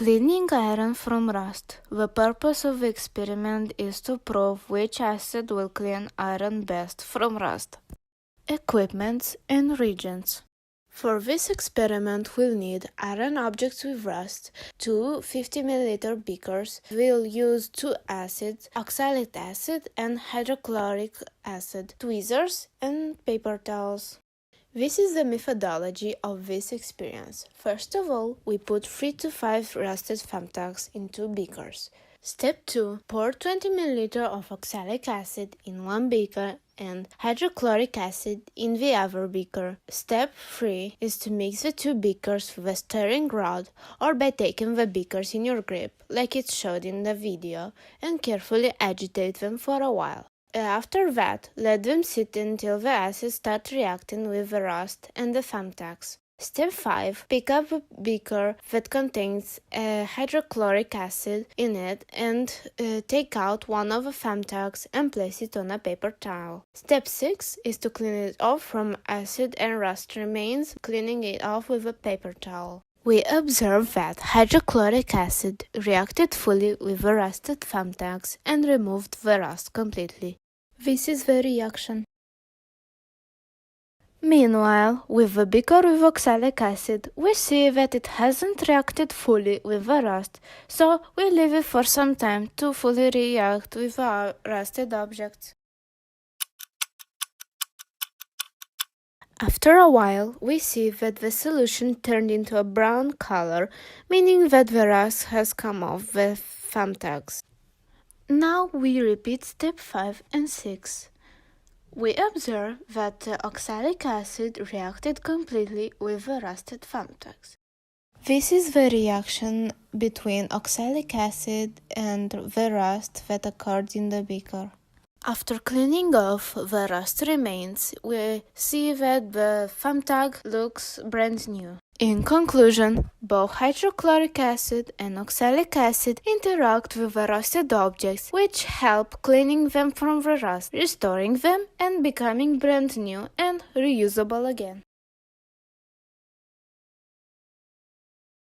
Cleaning iron from rust. The purpose of the experiment is to prove which acid will clean iron best from rust. Equipment and reagents. For this experiment, we'll need iron objects with rust, two 50 ml beakers. We'll use two acids, oxalic acid and hydrochloric acid, tweezers, and paper towels. This is the methodology of this experience. First of all, we put 3 to 5 rusted thumbtacks into beakers. Step 2. Pour 20 ml of oxalic acid in one beaker and hydrochloric acid in the other beaker. Step 3 is to mix the two beakers with a stirring rod or by taking the beakers in your grip, like it's showed in the video, and carefully agitate them for a while. After that, let them sit until the acids start reacting with the rust and the thumbtacks. Step 5. Pick up a beaker that contains hydrochloric acid in it and take out one of the thumbtacks and place it on a paper towel. Step 6 is to clean it off from acid and rust remains, cleaning it off with a paper towel. We observe that hydrochloric acid reacted fully with the rusted thumbtacks and removed the rust completely. This is the reaction. Meanwhile, with the beaker with oxalic acid, we see that it hasn't reacted fully with the rust, so we leave it for some time to fully react with our rusted objects. After a while, we see that the solution turned into a brown color, meaning that the rust has come off the thumbtacks. Now we repeat step 5 and 6. We observe that the oxalic acid reacted completely with the rusted thumbtacks. This is the reaction between oxalic acid and the rust that occurred in the beaker. After cleaning off the rust remains, we see that the thumbtack looks brand new. In conclusion, both hydrochloric acid and oxalic acid interact with the rusted objects, which help cleaning them from the rust, restoring them and becoming brand new and reusable again.